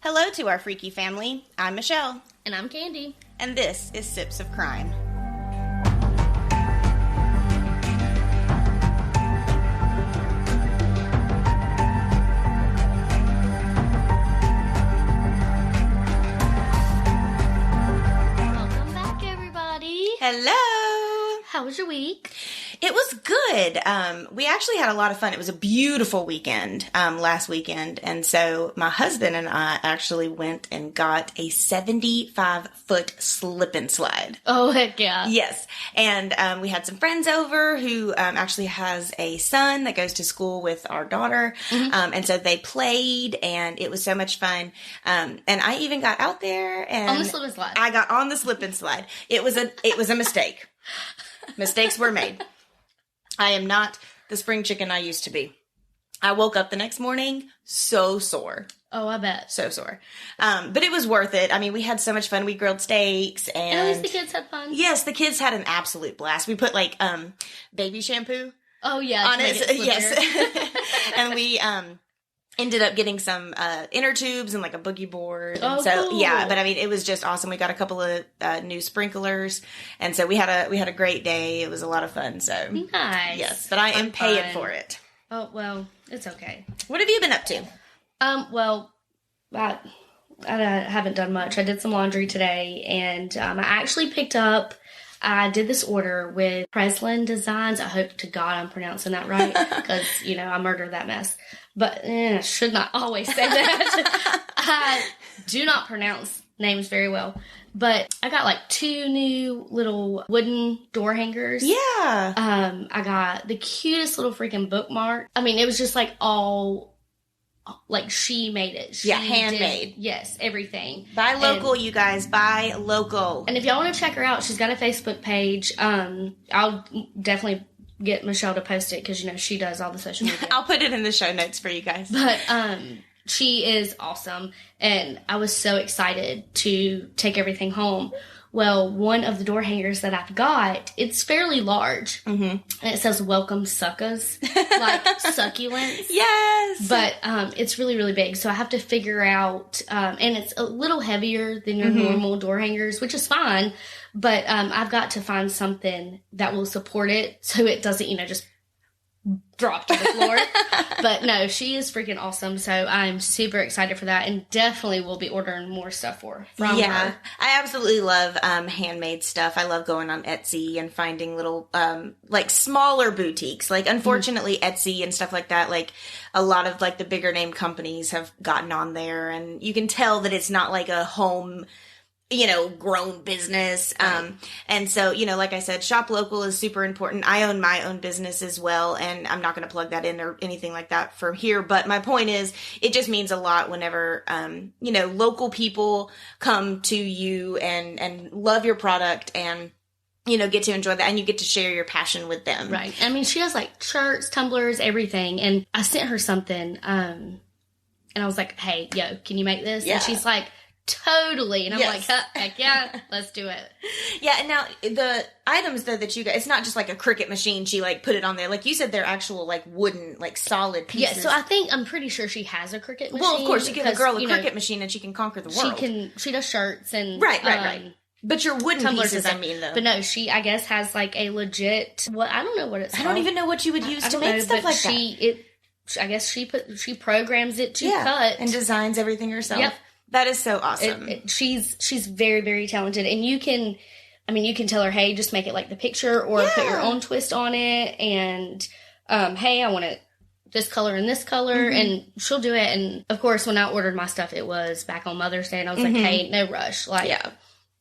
Hello to our freaky family. I'm Michelle. And I'm Kandi. And this is Sips of Crime. Welcome back, everybody. Hello! How was your week? It was good. We actually had a lot of fun. It was a beautiful weekend last weekend. And so my husband and I actually went and got a 75-foot slip and slide. Oh, heck yeah. Yes. And we had some friends over who actually has a son that goes to school with our daughter. Mm-hmm. And so they played and it was so much fun. And I even got out there and On the slip and slide. I got on the slip and slide. It was a mistake. Mistakes were made. I am not the spring chicken I used to be. I woke up the next morning so sore. Oh, I bet. So sore. But it was worth it. I mean, we had so much fun. We grilled steaks and at least the kids had fun. Yes, the kids had an absolute blast. We put like baby shampoo Oh, yeah. on it. Yes. And we ended up getting some inner tubes and like a boogie board. And so cool. yeah, but I mean, it was just awesome. We got a couple of new sprinklers, and so we had a great day. It was a lot of fun. So Nice. yes, but I am paying for it. Oh, well, it's okay. What have you been up to? Well, I haven't done much. I did some laundry today, and I actually I did this order with Preslann Designs. I hope to God I'm pronouncing that right, because, I murdered that mess. But I should not always say that. I do not pronounce names very well. But I got like 2 new little wooden door hangers. Yeah. I got the cutest little freaking bookmark. I mean, it was just like all, like she made it. She handmade. Yes, everything. Buy local, you guys. Buy local. And if y'all want to check her out, she's got a Facebook page. I'll definitely get Michelle to post it because, she does all the social media. I'll put it in the show notes for you guys. But she is awesome, and I was so excited to take everything home. Well, one of the door hangers that I've got, it's fairly large, and it says "Welcome Suckas," like succulents. Yes, but it's really, really big, so I have to figure out, and it's a little heavier than your normal door hangers, which is fine. But I've got to find something that will support it so it doesn't, just drop to the floor. But no, she is freaking awesome. So I'm super excited for that, and definitely will be ordering more stuff from her. I absolutely love handmade stuff. I love going on Etsy and finding little like smaller boutiques. Like unfortunately Etsy and stuff like that, like a lot of like the bigger name companies have gotten on there, and you can tell that it's not like a home grown business. Right. And so, like I said, shop local is super important. I own my own business as well, and I'm not going to plug that in or anything like that from here. But my point is, it just means a lot whenever, local people come to you and love your product and, get to enjoy that, and you get to share your passion with them. Right. I mean, she has like shirts, tumblers, everything. And I sent her something, and I was like, hey, yo, can you make this? Yeah. And she's like, totally. And I'm Yes. like, heck yeah, let's do it. Yeah, and now the items though that you guys, it's not just like a Cricut machine. She like put it on there, like you said, they're actual like wooden, like solid pieces. Yeah, so I'm pretty sure she has a Cricut machine. Well, of course, you give a girl a because, Cricut machine and she can conquer the world. She does shirts and Right. But your wooden tumblers pieces, and I mean, though. But no, she I guess has like a legit. I don't know what it's. I don't even know what you would use to make stuff like that. I guess she programs it to cut and designs everything herself. Yep. That is so awesome. She's very, very talented, and you can tell her, hey, just make it like the picture, or put your own twist on it, and hey, I want it this color and this color, and she'll do it. And of course, when I ordered my stuff, it was back on Mother's Day, and I was like, hey, no rush, like. Yeah.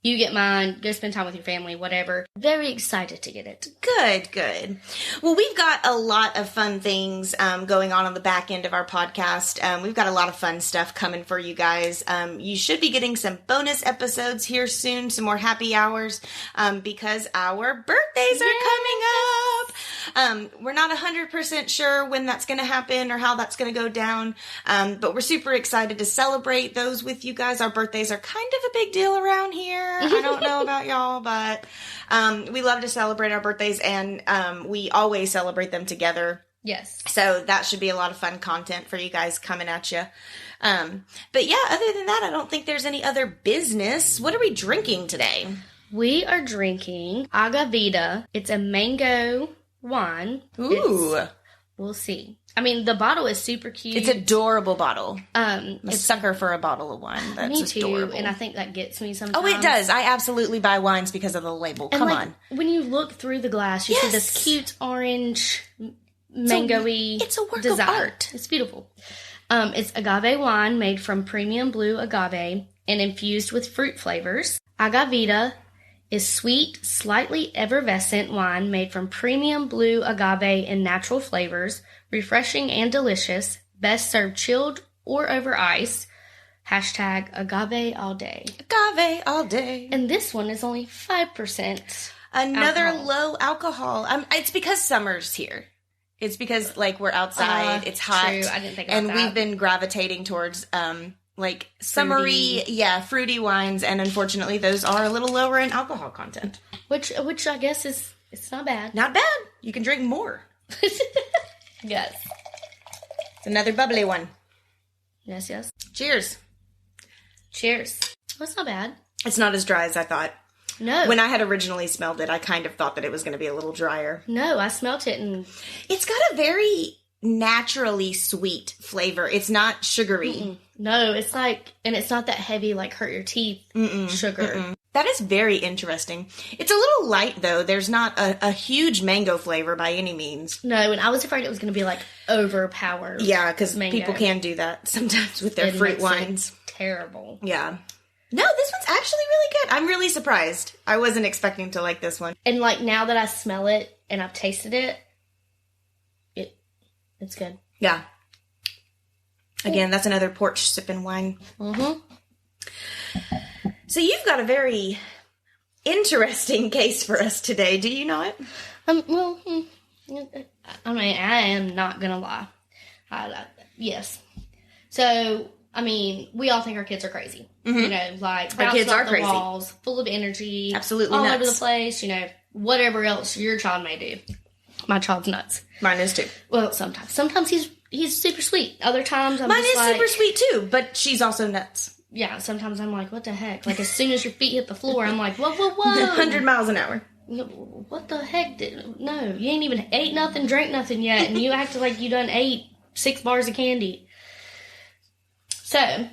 You get mine, go spend time with your family, whatever. Very excited to get it. Good. Well, we've got a lot of fun things going on the back end of our podcast. We've got a lot of fun stuff coming for you guys. You should be getting some bonus episodes here soon, some more happy hours, because our birthdays are coming up. We're not 100% sure when that's going to happen or how that's going to go down, but we're super excited to celebrate those with you guys. Our birthdays are kind of a big deal around here. I don't know about y'all, but we love to celebrate our birthdays, and we always celebrate them together. Yes. So that should be a lot of fun content for you guys coming at you. But yeah, other than that, I don't think there's any other business. What are we drinking today? We are drinking Agavita. It's a mango wine. Ooh. We'll see. I mean, the bottle is super cute. It's an adorable bottle. I'm a it's sucker for a bottle of wine. That's me too, adorable. and I think that gets me sometimes. Oh, it does. I absolutely buy wines because of the label. And Come like, on. When you look through the glass, you see this cute orange, mango-y it's a work design. of art. It's beautiful. It's agave wine made from premium blue agave and infused with fruit flavors. Agavita is sweet, slightly effervescent wine made from premium blue agave and natural flavors, refreshing and delicious, best served chilled or over ice. Hashtag agave all day. Agave all day. And this one is only 5%. Another alcohol. low alcohol. It's because summer's here. It's because, like, we're outside, it's hot. True, I didn't think about and that. we've been gravitating towards, like, summery, fruity wines, and unfortunately those are a little lower in alcohol content. Which I guess it's not bad. Not bad. You can drink more. Yes. It's another bubbly one. Yes, yes. Cheers. Cheers. Well, it's not bad. It's not as dry as I thought. No. When I had originally smelled it, I kind of thought that it was going to be a little drier. No, I smelt it and... It's got a very naturally sweet flavor. It's not sugary. Mm-mm. No, it's like... And it's not that heavy, like, hurt your teeth sugar. That is very interesting. It's a little light, though. There's not a huge mango flavor by any means. No, and I was afraid it was going to be, like, overpowered. Yeah, because people can do that sometimes with their fruit wines. Terrible. Yeah. No, this one's actually really good. I'm really surprised. I wasn't expecting to like this one. And, like, now that I smell it and I've tasted it, it's good. Yeah. Again, that's another porch sipping wine. Mm-hmm. So you've got a very interesting case for us today. Do you know it? Well, I mean, I am not going to lie. Yes. So... I mean, we all think our kids are crazy. Mm-hmm. You know, like, our kids are crazy. Walls, full of energy. Absolutely all nuts. over the place, you know, whatever else your child may do. My child's nuts. Mine is too. Well, sometimes. Sometimes he's super sweet. Other times I'm Mine just is super sweet too, but she's also nuts. Yeah, sometimes I'm like, what the heck? Like, as soon as your feet hit the floor, I'm like, whoa, whoa, whoa. 100 miles an hour. What the heck? No, you ain't even ate nothing, drank nothing yet, and you acted like you done ate 6 bars of candy. So...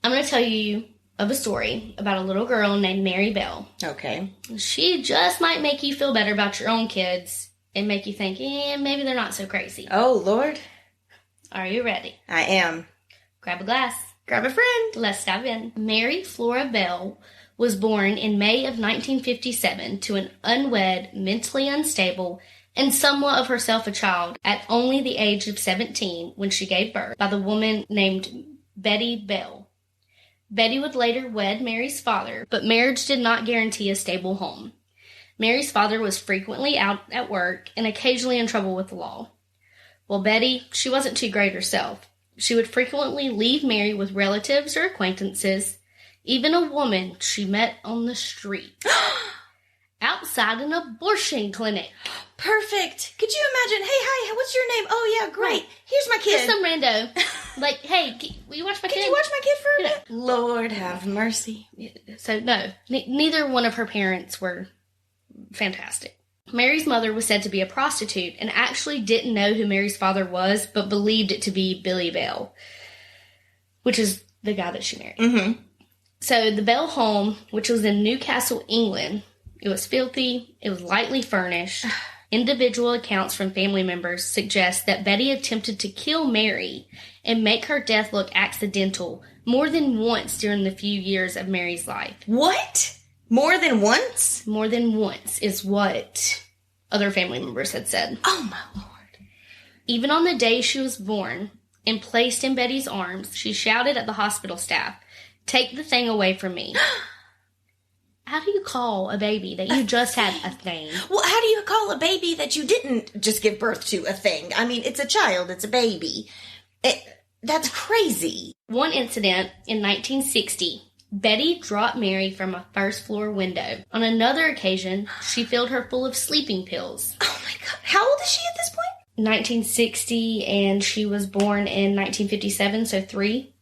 I'm going to tell you of a story about a little girl named Mary Bell. Okay. She just might make you feel better about your own kids and make you think, maybe they're not so crazy. Oh, Lord. Are you ready? I am. Grab a glass. Grab a friend. Let's dive in. Mary Flora Bell was born in May of 1957 to an unwed, mentally unstable, and somewhat of herself a child at only the age of 17 when she gave birth by the woman named Betty Bell. Betty would later wed Mary's father, but marriage did not guarantee a stable home. Mary's father was frequently out at work and occasionally in trouble with the law. Well, Betty, she wasn't too great herself. She would frequently leave Mary with relatives or acquaintances, even a woman she met on the street, outside an abortion clinic. Perfect. Could you imagine, hey, hi, what's your name? Oh, yeah, great. Here's my kid. Just some rando. Like, hey, will you watch my kid? Can you watch my kid for a minute? Lord have mercy. So, no, neither one of her parents were fantastic. Mary's mother was said to be a prostitute and actually didn't know who Mary's father was, but believed it to be Billy Bell, which is the guy that she married. Mm-hmm. So, the Bell home, which was in Newcastle, England, it was filthy, it was lightly furnished. Individual accounts from family members suggest that Betty attempted to kill Mary and make her death look accidental more than once during the few years of Mary's life. What? More than once? More than once is what other family members had said. Oh, my Lord. Even on the day she was born and placed in Betty's arms, she shouted at the hospital staff, "Take the thing away from me." How do you call a baby that you just had a thing? Well, how do you call a baby that you didn't just give birth to a thing? I mean, it's a child. It's a baby. That's crazy. One incident in 1960, Betty dropped Mary from a first-floor window. On another occasion, she filled her full of sleeping pills. Oh, my God. How old is she at this point? 1960, and she was born in 1957, so 3.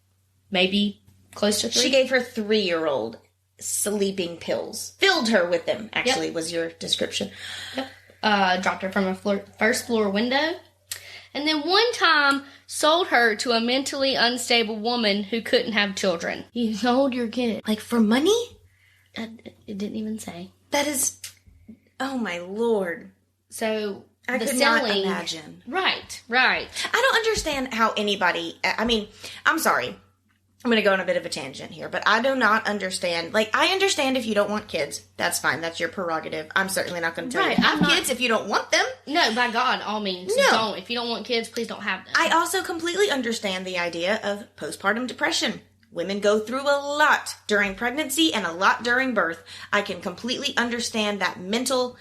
maybe close to 3. She gave her 3-year-old sleeping pills. Filled her with them, actually, was your description. Yep. Dropped her from a first floor window. And then one time sold her to a mentally unstable woman who couldn't have children. You sold your kid. Like, for money? It didn't even say. That is... Oh, my Lord. So... I could not imagine. Right. I don't understand how anybody... I mean, I'm sorry. I'm going to go on a bit of a tangent here, but I do not understand. Like, I understand if you don't want kids. That's fine. That's your prerogative. I'm certainly not going to tell you to have kids if you don't want them. No, by God, all means. No. Don't. If you don't want kids, please don't have them. I also completely understand the idea of postpartum depression. Women go through a lot during pregnancy and a lot during birth. I can completely understand that mental...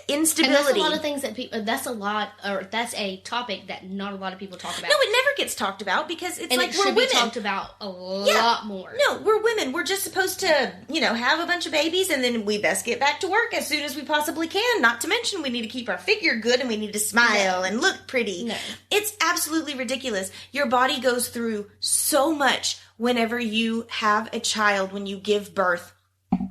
instability. And that's a lot of things that people, that's a topic that not a lot of people talk about. No, it never gets talked about because it's like we're women. Be talked about a lot more. No, we're women. We're just supposed to, have a bunch of babies and then we best get back to work as soon as we possibly can. Not to mention we need to keep our figure good and we need to smile and look pretty. No. It's absolutely ridiculous. Your body goes through so much whenever you have a child, when you give birth.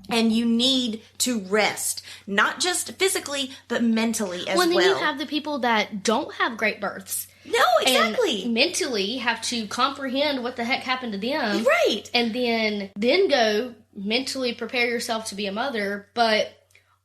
And you need to rest, not just physically, but mentally as well. And then you have the people that don't have great births. No, exactly. And mentally have to comprehend what the heck happened to them. Right. And then go mentally prepare yourself to be a mother, but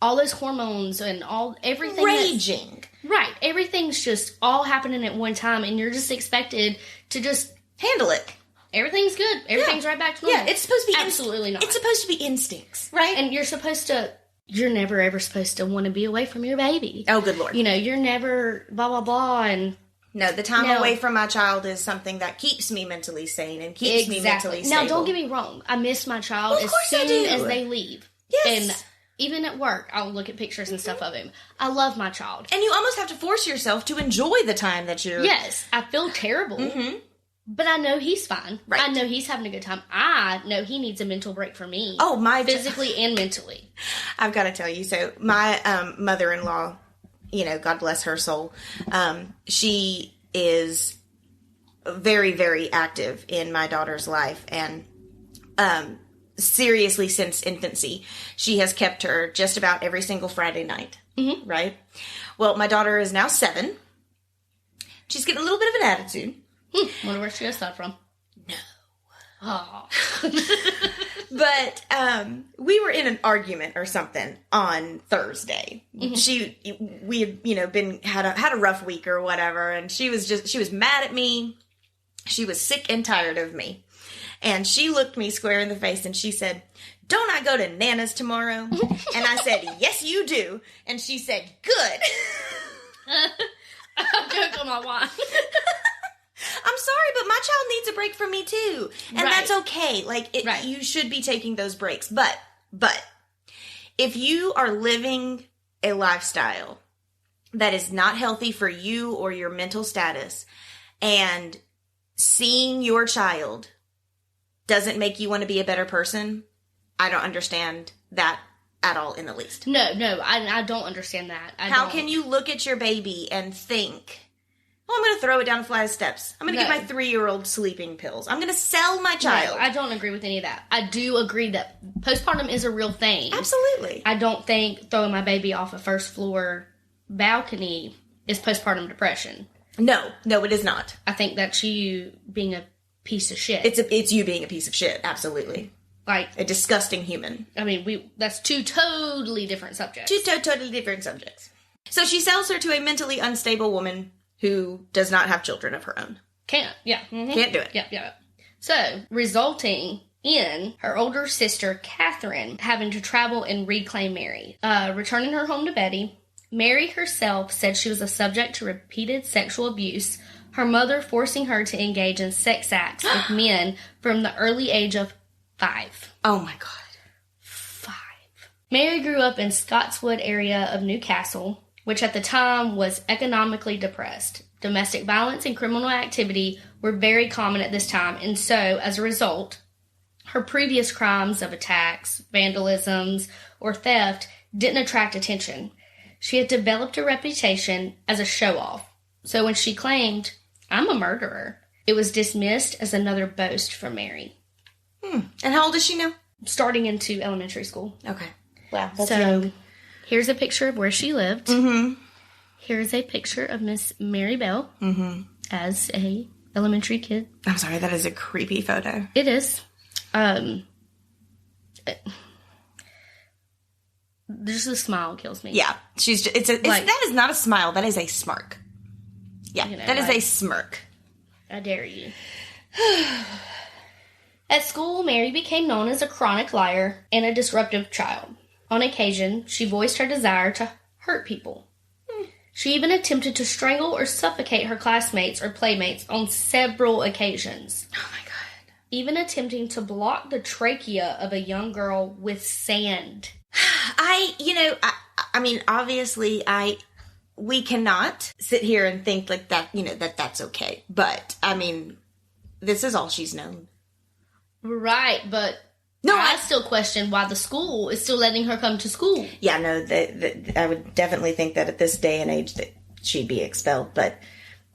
all those hormones and everything. Raging. Right. Everything's just all happening at one time, and you're just expected to just handle it. Everything's good. Everything's right back to normal. Yeah, it's supposed to be... Absolutely not. It's supposed to be instincts, right? And you're never ever supposed to want to be away from your baby. Oh, good Lord. You're never blah, blah, blah, and... No, the time away from my child is something that keeps me mentally sane and keeps me mentally stable. Now, don't get me wrong. I miss my child as soon as they leave. Yes. And even at work, I'll look at pictures and stuff of him. I love my child. And you almost have to force yourself to enjoy the time that you're... Yes. I feel terrible. Mm-hmm. But I know he's fine. Right. I know he's having a good time. I know he needs a mental break from me. Oh, physically and mentally. I've got to tell you. So my mother-in-law, God bless her soul, she is very, very active in my daughter's life. And seriously, since infancy, she has kept her just about every single Friday night. Mm-hmm. Right? Well, my daughter is now 7. She's getting a little bit of an attitude. Wonder where she got that from. No. Oh. But we were in an argument or something on Thursday. Mm-hmm. We had had a rough week or whatever, and she was mad at me. She was sick and tired of me. And she looked me square in the face and she said, "Don't I go to Nana's tomorrow?" And I said, "Yes, you do." And she said, "Good." I'm joking on my wine. I'm sorry, but my child needs a break from me too. And that's okay. You should be taking those breaks. But if you are living a lifestyle that is not healthy for you or your mental status, and seeing your child doesn't make you want to be a better person, I don't understand that at all in the least. No, I don't understand that. How can you look at your baby and think, "Oh, I'm going to throw it down a flight of steps. I'm going to give my 3-year-old sleeping pills. I'm going to sell my child"? No, I don't agree with any of that. I do agree that postpartum is a real thing. Absolutely. I don't think throwing my baby off a first floor balcony is postpartum depression. No, it is not. I think that's you being a piece of shit. It's you being a piece of shit. Absolutely. Like a disgusting human. I mean, that's two totally different subjects. Totally different subjects. So she sells her to a mentally unstable woman who does not have children of her own. Can't. Yeah. Mm-hmm. Can't do it. Yeah. So, resulting in her older sister, Catherine, having to travel and reclaim Mary. Returning her home to Betty, Mary herself said she was a subject to repeated sexual abuse, her mother forcing her to engage in sex acts with men from the early age of 5. Oh my God. 5. Mary grew up in Scotswood area of Newcastle, which at the time was economically depressed. Domestic violence and criminal activity were very common at this time, and so, as a result, her previous crimes of attacks, vandalisms, or theft didn't attract attention. She had developed a reputation as a show-off. So when she claimed, "I'm a murderer," It was dismissed as another boast from Mary. And how old is she now? Starting into elementary school. Okay. Wow, that's so, young. Here's a picture of where she lived. Mm-hmm. Here's a picture of Miss Mary Bell as a elementary kid. I'm sorry, that is a creepy photo. It is. Just the smile kills me. Yeah, that is not a smile. That is a smirk. Yeah, that is a smirk. I dare you. At school, Mary became known as a chronic liar and a disruptive child. On occasion, she voiced her desire to hurt people. She even attempted to strangle or suffocate her classmates or playmates on several occasions. Oh my God. Even attempting to block the trachea of a young girl with sand. I mean, obviously, we cannot sit here and think like that, that's okay. But, I mean, this is all she's known. Right, but no, I still question why the school is still letting her come to school. Yeah, no, I would definitely think that at this day and age that she'd be expelled. But,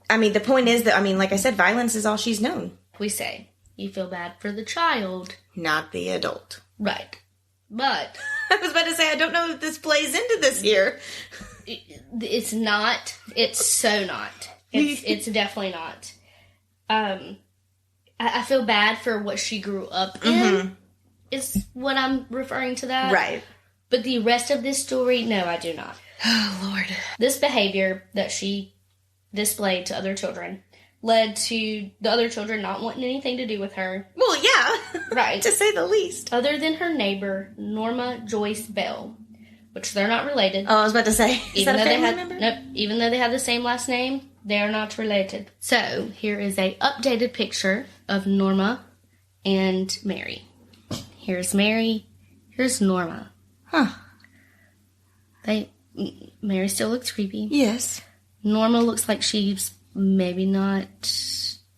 I mean, the point is that, like I said, violence is all she's known. We say, you feel bad for the child. Not the adult. Right. But I was about to say, I don't know if this plays into this here. It's not. It's so not. It's definitely not. I feel bad for what she grew up in, is what I'm referring to that. Right. But the rest of this story, no, I do not. Oh, Lord. This behavior that she displayed to other children led to the other children not wanting anything to do with her. Well, yeah. Right. To say the least. Other than her neighbor, Norma Joyce Bell, which they're not related. Oh, I was about to say, is that a family member? Nope. Even though they have the same last name, they are not related. So, here is a updated picture of Norma and Mary. Here's Mary. Here's Norma. Huh. Mary still looks creepy. Yes. Norma looks like she's maybe not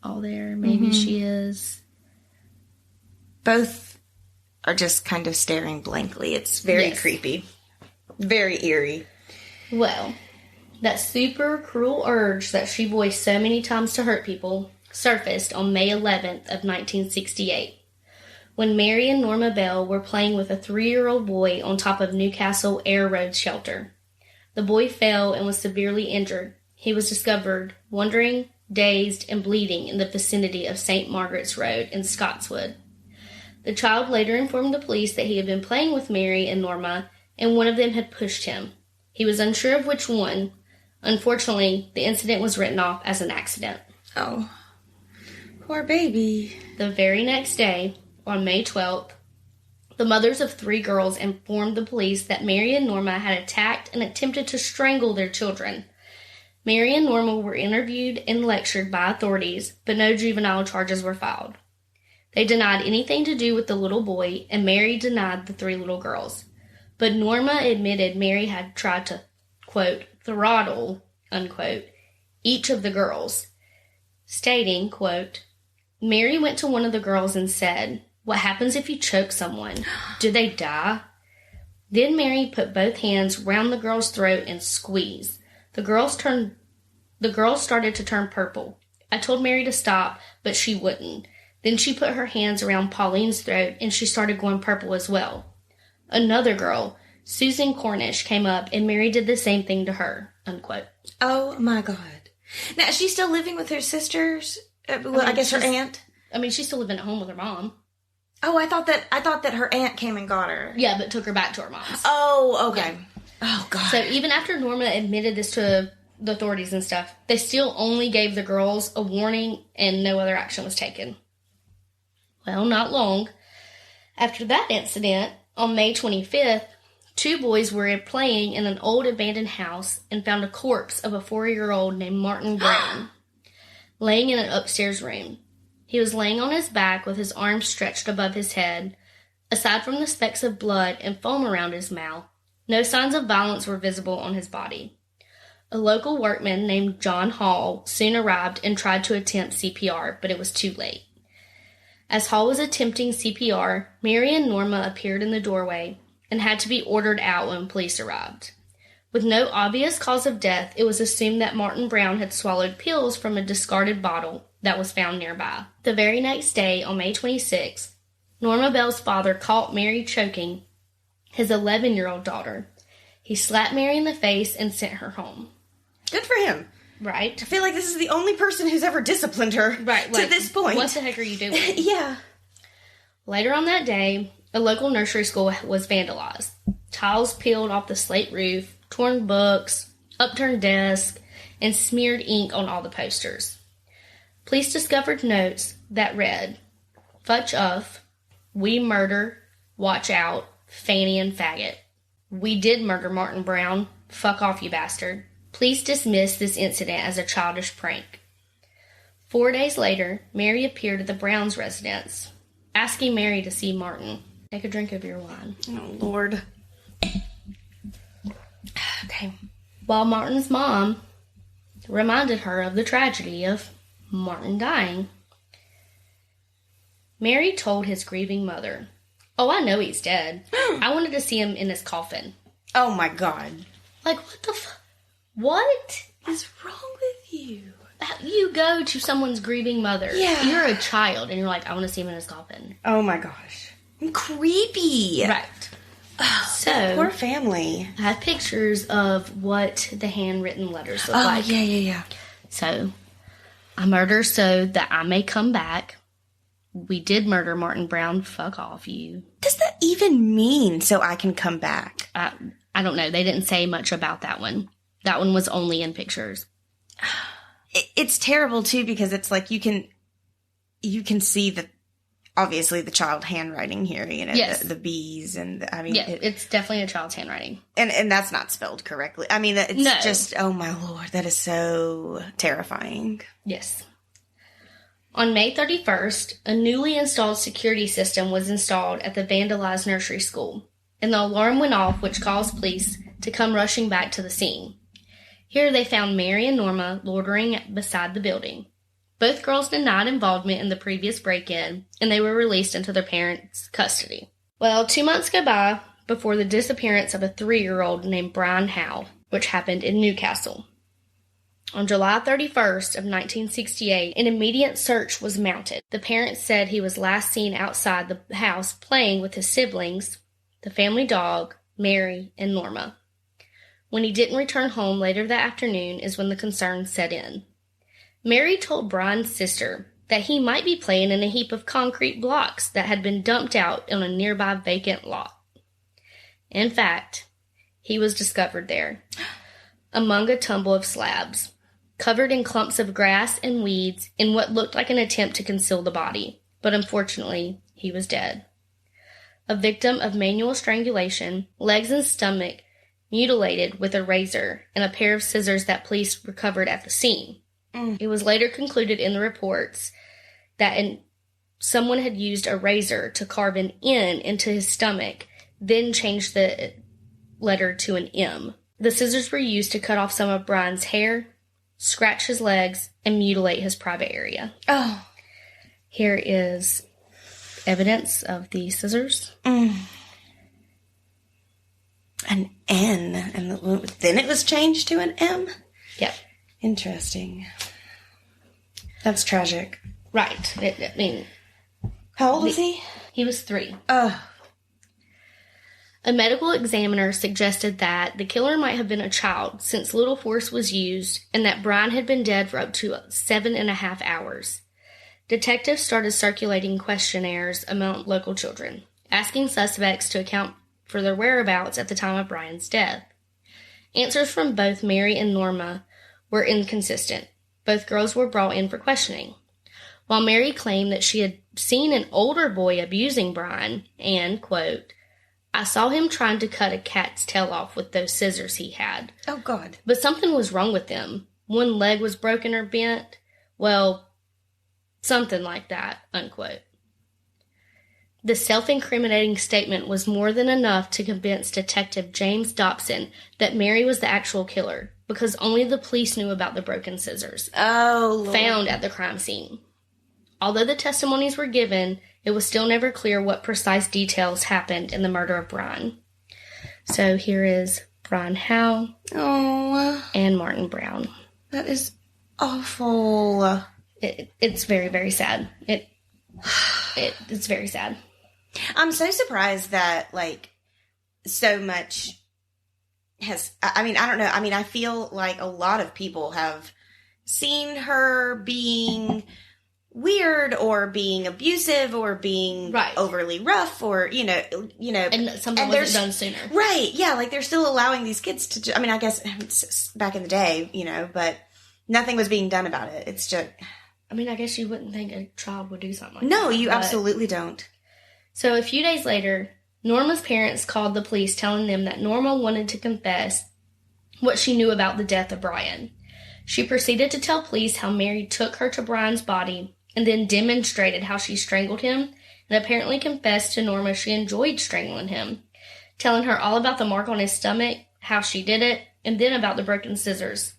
all there. Maybe she is. Both are just kind of staring blankly. It's very creepy. Very eerie. Well, that super cruel urge that she voiced so many times to hurt people surfaced on May 11th of 1968, when Mary and Norma Bell were playing with a 3-year-old boy on top of Newcastle Air Road Shelter. The boy fell and was severely injured. He was discovered wandering, dazed, and bleeding in the vicinity of St. Margaret's Road in Scotswood. The child later informed the police that he had been playing with Mary and Norma, and one of them had pushed him. He was unsure of which one. Unfortunately, the incident was written off as an accident. Oh, poor baby. The very next day, on May 12th, the mothers of 3 girls informed the police that Mary and Norma had attacked and attempted to strangle their children. Mary and Norma were interviewed and lectured by authorities, but no juvenile charges were filed. They denied anything to do with the little boy, and Mary denied the 3 little girls. But Norma admitted Mary had tried to, quote, throttle, unquote, each of the girls, stating, quote, Mary went to one of the girls and said, "What happens if you choke someone? Do they die?" Then Mary put both hands round the girl's throat and squeezed. The girl started to turn purple. I told Mary to stop, but she wouldn't. Then she put her hands around Pauline's throat, and she started going purple as well. Another girl, Susan Cornish, came up, and Mary did the same thing to her, unquote. Oh, my God. Now, is she still living with her sisters? I guess her aunt? She's still living at home with her mom. Oh, I thought that her aunt came and got her. Yeah, but took her back to her mom's. Oh, okay. Yeah. Oh, God. So even after Norma admitted this to the authorities and stuff, they still only gave the girls a warning and no other action was taken. Well, not long after that incident, on May 25th, 2 boys were playing in an old abandoned house and found a corpse of a 4-year-old named Martin Brown laying in an upstairs room. He was laying on his back with his arms stretched above his head. Aside from the specks of blood and foam around his mouth, no signs of violence were visible on his body. A local workman named John Hall soon arrived and tried to attempt CPR, but it was too late. As Hall was attempting CPR, Mary and Norma appeared in the doorway and had to be ordered out when police arrived. With no obvious cause of death, it was assumed that Martin Brown had swallowed pills from a discarded bottle, that was found nearby. The very next day, on May 26th, Norma Bell's father caught Mary choking his 11-year-old daughter. He slapped Mary in the face and sent her home. Good for him. Right. I feel like this is the only person who's ever disciplined her to this point. What the heck are you doing? Yeah. Later on that day, a local nursery school was vandalized. Tiles peeled off the slate roof, torn books, upturned desks, and smeared ink on all the posters. Police discovered notes that read, "Futch uff, we murder, watch out, Fanny and faggot. We did murder Martin Brown, fuck off you bastard. Please dismiss this incident as a childish prank." 4 days later, Mary appeared at the Browns' residence, asking Mary to see Martin. Take a drink of your wine. Oh, Lord. Okay. While Martin's mom reminded her of the tragedy of Martin dying, Mary told his grieving mother, "Oh, I know he's dead. I wanted to see him in his coffin." Oh, my God. Like, what the what is wrong with you? You go to someone's grieving mother. Yeah. You're a child, and you're like, "I want to see him in his coffin." Oh, my gosh. Creepy. Right. So, poor family. I have pictures of what the handwritten letters look like. Oh, yeah. So, "I murder so that I may come back. We did murder Martin Brown. Fuck off, you." Does that even mean so I can come back? I don't know. They didn't say much about that one. That one was only in pictures. It's terrible, too, because it's like you can see that, obviously, the child handwriting here, you know, yes. the B's and, I mean. Yeah, it's definitely a child's handwriting. And that's not spelled correctly. I mean, it's just, oh my Lord, that is so terrifying. Yes. On May 31st, a newly installed security system was installed at the vandalized nursery school, and the alarm went off, which caused police to come rushing back to the scene. Here they found Mary and Norma loitering beside the building. Both girls denied involvement in the previous break-in, and they were released into their parents' custody. Well, 2 months go by before the disappearance of a 3-year-old named Brian Howe, which happened in Newcastle. On July 31st of 1968, an immediate search was mounted. The parents said he was last seen outside the house playing with his siblings, the family dog, Mary, and Norma. When he didn't return home later that afternoon is when the concern set in. Mary told Brian's sister that he might be playing in a heap of concrete blocks that had been dumped out on a nearby vacant lot. In fact, he was discovered there, among a tumble of slabs, covered in clumps of grass and weeds in what looked like an attempt to conceal the body, but unfortunately, he was dead. A victim of manual strangulation, legs and stomach mutilated with a razor and a pair of scissors that police recovered at the scene. It was later concluded in the reports that someone had used a razor to carve an N into his stomach, then changed the letter to an M. The scissors were used to cut off some of Brian's hair, scratch his legs, and mutilate his private area. Oh. Here is evidence of the scissors. An N, and then it was changed to an M? Yep. Interesting. That's tragic. Right. I mean... How old was he? He was 3. Oh. A medical examiner suggested that the killer might have been a child since little force was used and that Brian had been dead for up to 7.5 hours. Detectives started circulating questionnaires among local children, asking suspects to account for their whereabouts at the time of Brian's death. Answers from both Mary and Norma were inconsistent. Both girls were brought in for questioning. While Mary claimed that she had seen an older boy abusing Brian and, quote, "I saw him trying to cut a cat's tail off with those scissors he had. Oh, God. But something was wrong with them. One leg was broken or bent. Well, something like that," unquote. The self-incriminating statement was more than enough to convince Detective James Dobson that Mary was the actual killer, because only the police knew about the broken scissors found at the crime scene. Although the testimonies were given, it was still never clear what precise details happened in the murder of Brian. So here is Brian Howe and Martin Brown. That is awful. It's very, very sad. It's very sad. I'm so surprised that, like, so much has, I mean, I don't know. I mean, I feel like a lot of people have seen her being weird or being abusive or being overly rough or, you know, and something wasn't done sooner. Right. Yeah. Like, they're still allowing these kids to, I mean, I guess back in the day, you know, but nothing was being done about it. It's just, I mean, I guess you wouldn't think a child would do something like that. No, you absolutely don't. So a few days later, Norma's parents called the police telling them that Norma wanted to confess what she knew about the death of Brian. She proceeded to tell police how Mary took her to Brian's body and then demonstrated how she strangled him, and apparently confessed to Norma she enjoyed strangling him, telling her all about the mark on his stomach, how she did it, and then about the broken scissors.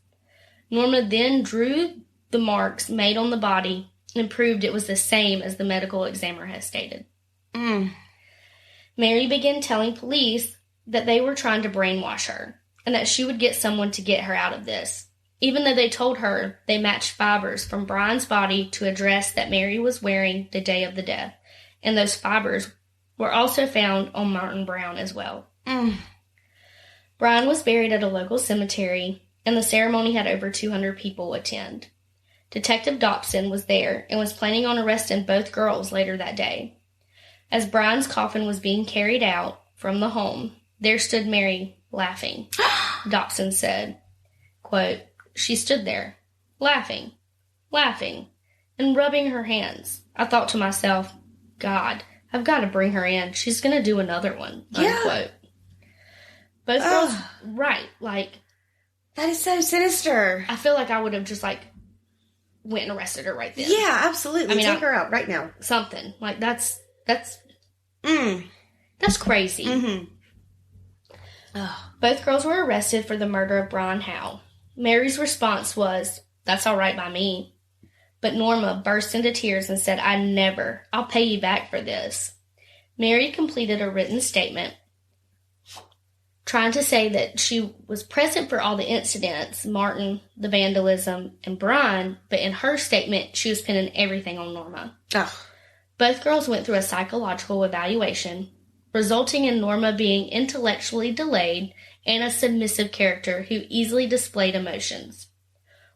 Norma then drew the marks made on the body and proved it was the same as the medical examiner had stated. Mary began telling police that they were trying to brainwash her and that she would get someone to get her out of this, even though they told her they matched fibers from Brian's body to a dress that Mary was wearing the day of the death, and those fibers were also found on Martin Brown as well. Brian was buried at a local cemetery, and the ceremony had over 200 people attend. Detective Dobson was there and was planning on arresting both girls later that day. As Brian's coffin was being carried out from the home, there stood Mary, laughing. Dobson said, quote, "She stood there, laughing, and rubbing her hands. I thought to myself, God, I've got to bring her in. She's going to do another one," unquote. Both girls, right, like... That is so sinister. I feel like I would have just, like, went and arrested her right then. Yeah, absolutely. I mean, take her out right now. Something. Like, that's crazy. Mm-hmm. Both girls were arrested for the murder of Brian Howe. Mary's response was, "That's all right by me." But Norma burst into tears and said, I'll pay you back for this." Mary completed a written statement trying to say that she was present for all the incidents, Martin, the vandalism, and Brian, but in her statement, she was pinning everything on Norma. Both girls went through a psychological evaluation, resulting in Norma being intellectually delayed and a submissive character who easily displayed emotions,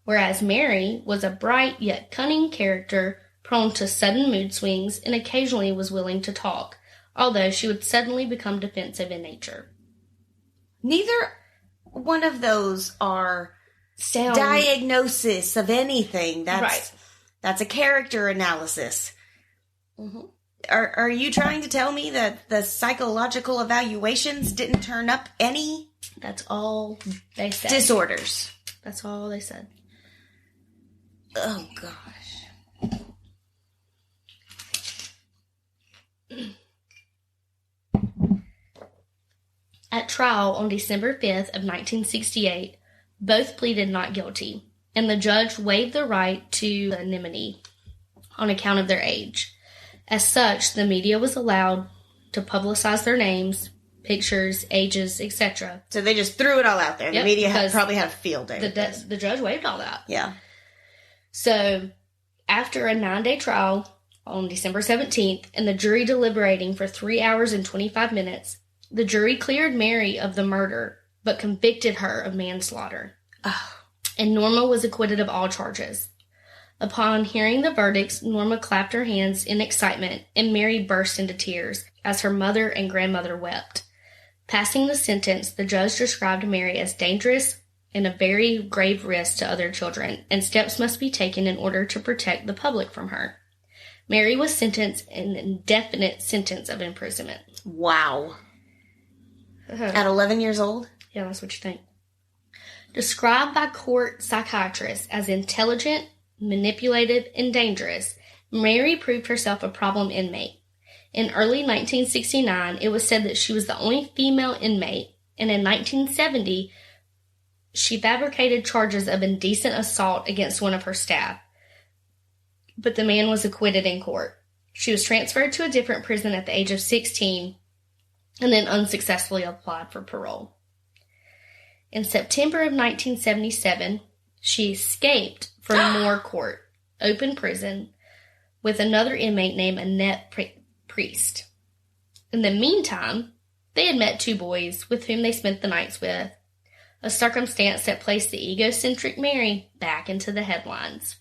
whereas Mary was a bright yet cunning character prone to sudden mood swings and occasionally was willing to talk, although she would suddenly become defensive in nature. Neither one of those are diagnosis of anything. That's a character analysis. Mm-hmm. Are you trying to tell me that the psychological evaluations didn't turn up any? That's all they said. Disorders. That's all they said. Oh, gosh. At trial on December 5th of 1968, both pleaded not guilty, and the judge waived the right to anonymity on account of their age. As such, the media was allowed to publicize their names, pictures, ages, etc. So they just threw it all out there. Yep, the media probably had a field day. The judge waived all that. Yeah. So, after a 9-day trial on December 17th, and the jury deliberating for 3 hours and 25 minutes, the jury cleared Mary of the murder, but convicted her of manslaughter. And Norma was acquitted of all charges. Upon hearing the verdicts, Norma clapped her hands in excitement, and Mary burst into tears as her mother and grandmother wept. Passing the sentence, the judge described Mary as dangerous and a very grave risk to other children, and steps must be taken in order to protect the public from her. Mary was sentenced an indefinite sentence of imprisonment. Wow. At 11 years old? Yeah, that's what you think. Described by court psychiatrists as intelligent, manipulative, and dangerous, Mary proved herself a problem inmate. In early 1969, it was said that she was the only female inmate, and in 1970, she fabricated charges of indecent assault against one of her staff. But the man was acquitted in court. She was transferred to a different prison at the age of 16, and then unsuccessfully applied for parole. In September of 1977, she escaped from Moore Court, open prison with another inmate named Annette Priest. In the meantime, they had met 2 boys with whom they spent the nights with, a circumstance that placed the egocentric Mary back into the headlines,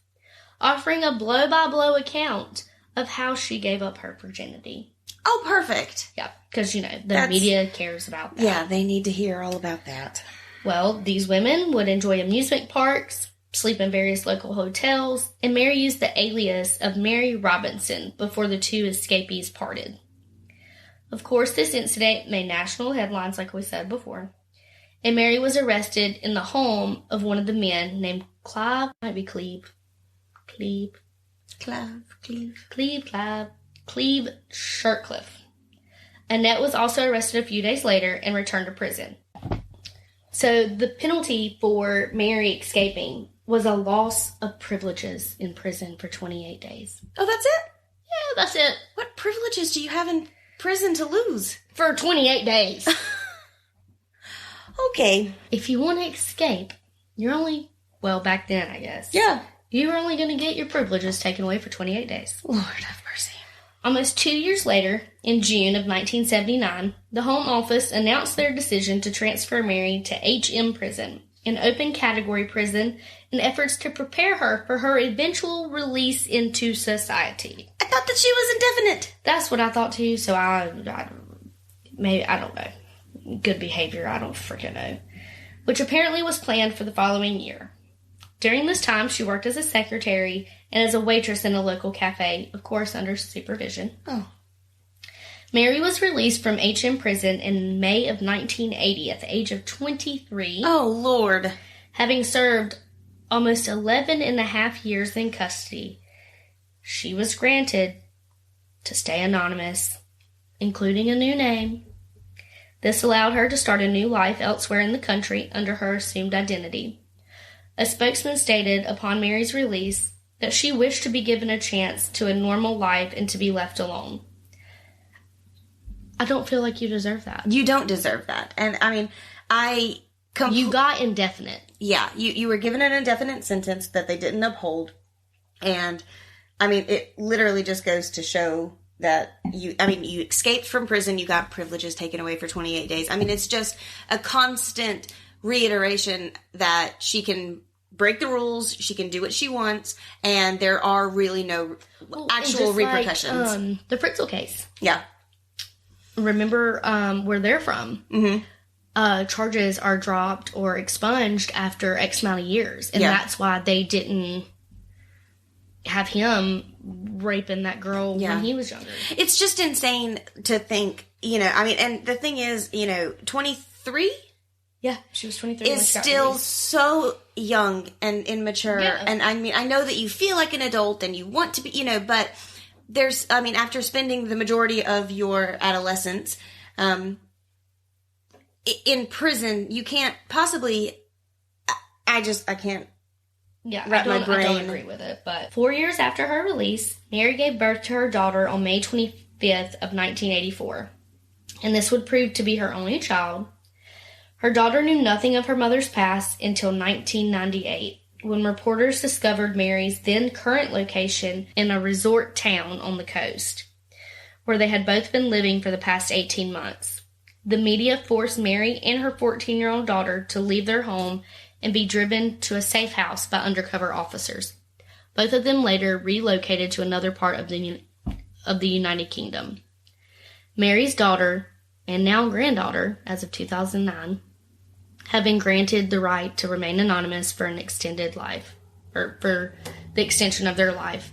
offering a blow-by-blow account of how she gave up her virginity. Oh, perfect. Yeah, because, the media cares about that. Yeah, they need to hear all about that. Well, these women would enjoy amusement parks, sleep in various local hotels, and Mary used the alias of Mary Robinson before the 2 escapees parted. Of course, this incident made national headlines, like we said before, and Mary was arrested in the home of one of the men named Cleve Shirtcliffe. Annette was also arrested a few days later and returned to prison. So the penalty for Mary escaping was a loss of privileges in prison for 28 days. Oh, that's it? Yeah, that's it. What privileges do you have in prison to lose? For 28 days. Okay. If you want to escape, you're only, back then, I guess. Yeah. You were only going to get your privileges taken away for 28 days. Lord have mercy. Almost 2 years later, in June of 1979, the Home Office announced their decision to transfer Mary to HM Prison, an open category prison, in efforts to prepare her for her eventual release into society. I thought that she was indefinite. That's what I thought too, so I don't know. Good behavior, I don't freaking know. Which apparently was planned for the following year. During this time, she worked as a secretary and as a waitress in a local cafe, of course under supervision. Oh. Mary was released from HM Prison in May of 1980 at the age of 23. Oh, Lord. Having served almost 11 and a half years in custody, she was granted to stay anonymous, including a new name. This allowed her to start a new life elsewhere in the country under her assumed identity. A spokesman stated upon Mary's release that she wished to be given a chance to a normal life and to be left alone. I don't feel like you deserve that. You don't deserve that. And, I mean, you got indefinite. Yeah, you were given an indefinite sentence that they didn't uphold. And, I mean, it literally just goes to show that you escaped from prison, you got privileges taken away for 28 days. I mean, it's just a constant reiteration that she can break the rules, she can do what she wants, and there are really no actual repercussions. Like, the Fritzl case. Yeah. Remember where they're from. Mm-hmm. Charges are dropped or expunged after X amount of years. And that's why they didn't have him raping that girl when he was younger. It's just insane to think, and the thing is, 23? Yeah, she was 23. Is still so young and immature. Yeah. And I mean, I know that you feel like an adult and you want to be, but after spending the majority of your adolescence in prison, you can't possibly, I can't. Yeah, I don't agree with it. But 4 years after her release, Mary gave birth to her daughter on May 25th of 1984. And this would prove to be her only child. Her daughter knew nothing of her mother's past until 1998, when reporters discovered Mary's then current location in a resort town on the coast, where they had both been living for the past 18 months. The media forced Mary and her 14-year-old daughter to leave their home and be driven to a safe house by undercover officers. Both of them later relocated to another part of the United Kingdom. Mary's daughter, and now granddaughter, as of 2009, have been granted the right to remain anonymous for an extended life, or for the extension of their life,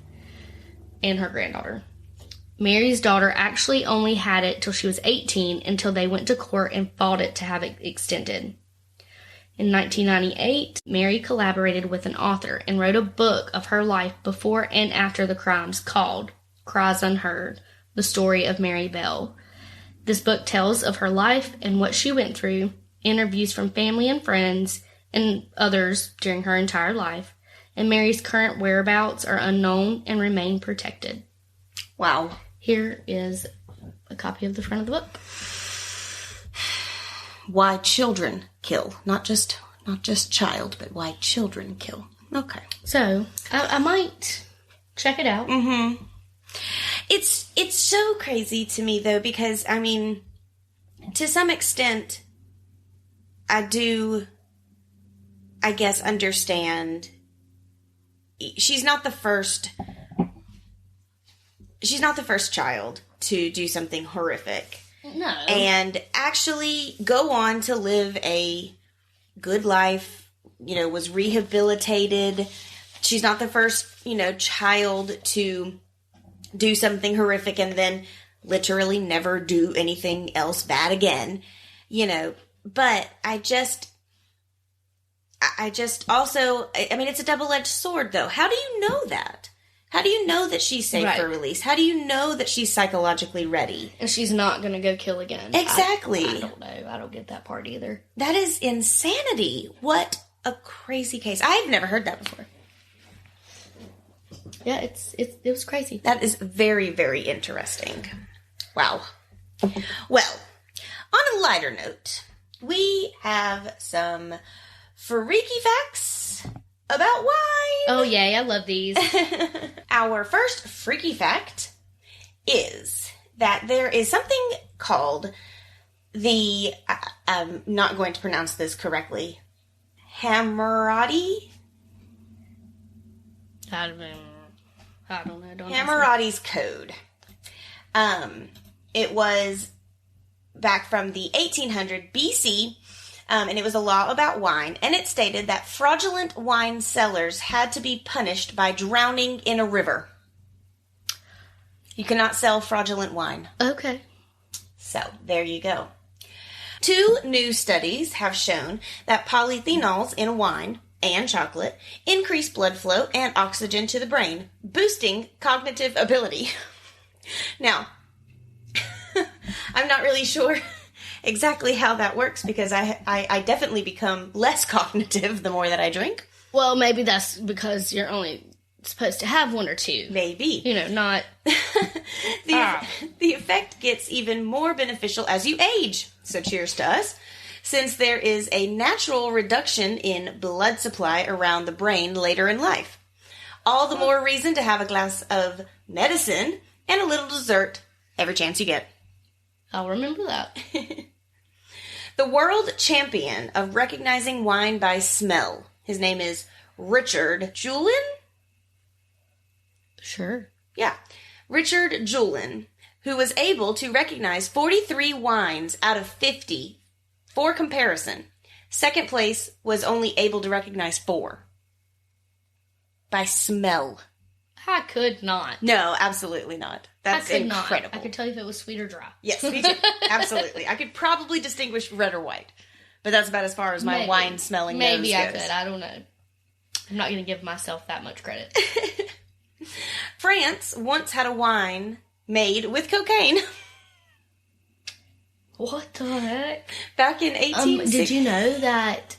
and her granddaughter. Mary's daughter actually only had it till she was 18 until they went to court and fought it to have it extended. In 1998, Mary collaborated with an author and wrote a book of her life before and after the crimes called Cries Unheard, The Story of Mary Bell. This book tells of her life and what she went through, interviews from family and friends and others during her entire life, and Mary's current whereabouts are unknown and remain protected. Wow. Here is a copy of the front of the book. Why children kill. Not just child, but why children kill. Okay. So, I might check it out. Mm-hmm. It's so crazy to me, though, because, I mean, to some extent, I do, I guess, understand. She's not the first child to do something horrific. No. And actually go on to live a good life, was rehabilitated. She's not the first, child to do something horrific and then literally never do anything else bad again, but I just also, I mean, it's a double-edged sword, though. How do you know that? How do you know that she's safe for release? How do you know that she's psychologically ready? And she's not going to go kill again. Exactly. I don't know. I don't get that part either. That is insanity. What a crazy case. I've never heard that before. Yeah, it was crazy. That is very, very interesting. Wow. Well, on a lighter note, we have some freaky facts about wine. Oh, yay. I love these. Our first freaky fact is that there is something called I'm not going to pronounce this correctly, Hammurabi? I don't know. Hammurabi's Code. It was back from the 1800 BC, and it was a law about wine, and it stated that fraudulent wine sellers had to be punished by drowning in a river. You cannot sell fraudulent wine. Okay. So, there you go. 2 new studies have shown that polyphenols in wine and chocolate increase blood flow and oxygen to the brain, boosting cognitive ability. Now, I'm not really sure exactly how that works because I definitely become less cognitive the more that I drink. Well, maybe that's because you're only supposed to have 1 or 2. Maybe. Not... The effect gets even more beneficial as you age. So cheers to us. Since there is a natural reduction in blood supply around the brain later in life. All the more reason to have a glass of medicine and a little dessert every chance you get. I'll remember that. The world champion of recognizing wine by smell. His name is Richard Julien? Sure. Yeah. Richard Julien, who was able to recognize 43 wines out of 50. For comparison, second place was only able to recognize 4. By smell. I could not. No, absolutely not. That's incredible. I could tell you if it was sweet or dry. Yes, me too. Absolutely. I could probably distinguish red or white. But that's about as far as my wine smelling nose goes. Maybe I could. I don't know. I'm not going to give myself that much credit. France once had a wine made with cocaine. What the heck? Back in 1860. Did you know that,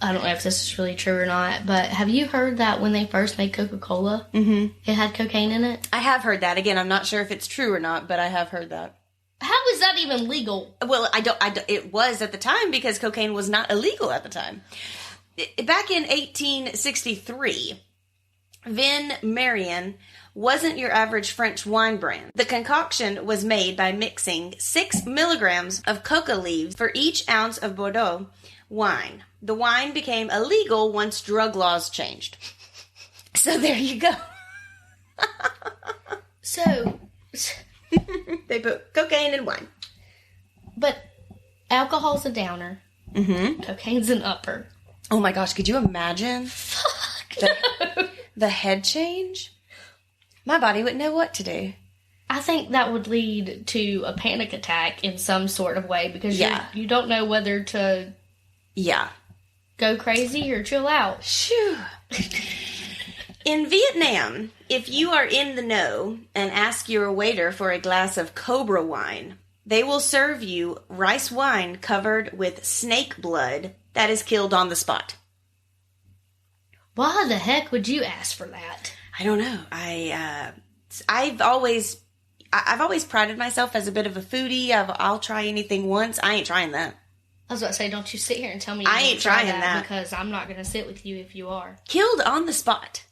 I don't know if this is really true or not, but have you heard that when they first made Coca-Cola, it had cocaine in it? I have heard that. Again, I'm not sure if it's true or not, but I have heard that. How is that even legal? Well, it was at the time because cocaine was not illegal at the time. Back in 1863, Vin Marion wasn't your average French wine brand. The concoction was made by mixing 6 milligrams of coca leaves for each ounce of Bordeaux wine. The wine became illegal once drug laws changed. So there you go. So... They put cocaine in wine. But alcohol's a downer. Mm-hmm. Cocaine's an upper. Oh my gosh, could you imagine? Fuck. The head change? My body wouldn't know what to do. I think that would lead to a panic attack in some sort of way because you don't know whether to go crazy or chill out. Shoo. In Vietnam, if you are in the know and ask your waiter for a glass of Cobra wine, they will serve you rice wine covered with snake blood that is killed on the spot. Why the heck would you ask for that? I don't know. I've always prided myself as a bit of a foodie. I'll try anything once. I ain't trying that. I was about to say, don't you sit here and tell me I ain't trying that because I'm not going to sit with you if you are. Killed on the spot.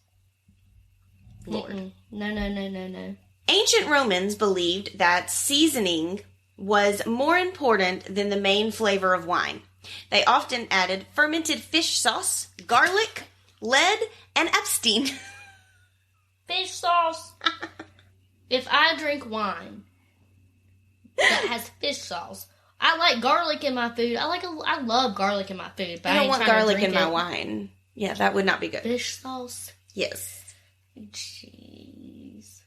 Lord. Mm-mm. No. Ancient Romans believed that seasoning was more important than the main flavor of wine. They often added fermented fish sauce, garlic, lead, and absinthe. Fish sauce. If I drink wine that has fish sauce, I like garlic in my food. I love garlic in my food, but I don't want garlic in my wine. wine. Yeah, that would not be good. Fish sauce? Yes. Jeez.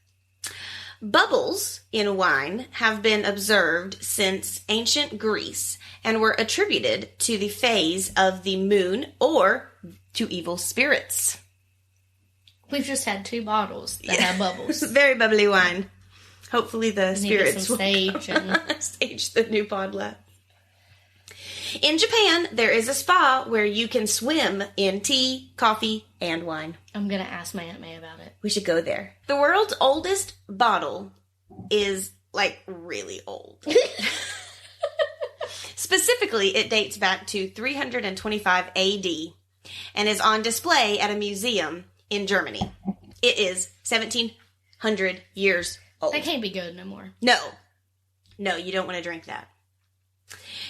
Bubbles in wine have been observed since ancient Greece and were attributed to the phase of the moon or to evil spirits. We've just had 2 bottles that have bubbles. Very bubbly wine. Hopefully the spirits will sage and sage the new pod lab. In Japan, there is a spa where you can swim in tea, coffee, and wine. I'm going to ask my Aunt May about it. We should go there. The world's oldest bottle is, like, really old. Specifically, it dates back to 325 AD and is on display at a museum in Germany. It is 1,700 years old. That can't be good no more. No, you don't want to drink that.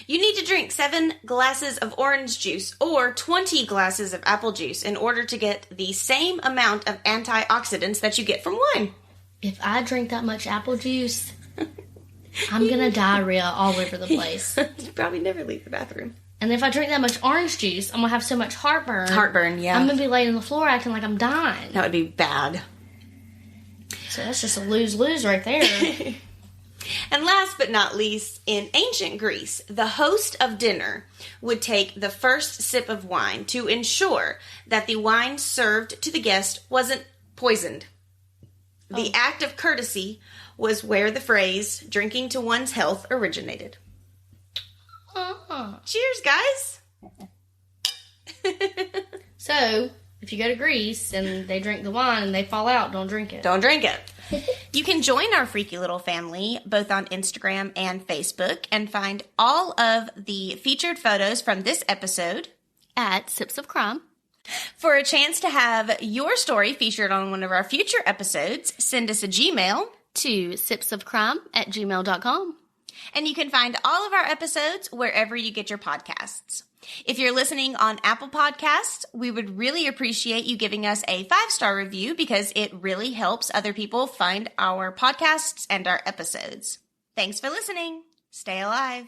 You need to drink 7 glasses of orange juice or 20 glasses of apple juice in order to get the same amount of antioxidants that you get from wine. If I drink that much apple juice, I'm going to diarrhea all over the place. You probably never leave the bathroom. And if I drink that much orange juice, I'm going to have so much heartburn. Heartburn, yeah. I'm going to be laying on the floor acting like I'm dying. That would be bad. So that's just a lose-lose right there. And last but not least, in ancient Greece, the host of dinner would take the first sip of wine to ensure that the wine served to the guest wasn't poisoned. The act of courtesy was where the phrase, drinking to one's health, originated. Cheers, guys! So, if you go to Greece and they drink the wine and they fall out, don't drink it. Don't drink it. You can join our freaky little family both on Instagram and Facebook and find all of the featured photos from this episode At Sips of Crime. For a chance to have your story featured on one of our future episodes, send us a Gmail to sipsofcrime@gmail.com. And you can find all of our episodes wherever you get your podcasts. If you're listening on Apple Podcasts, we would really appreciate you giving us a 5-star review because it really helps other people find our podcasts and our episodes. Thanks for listening. Stay alive.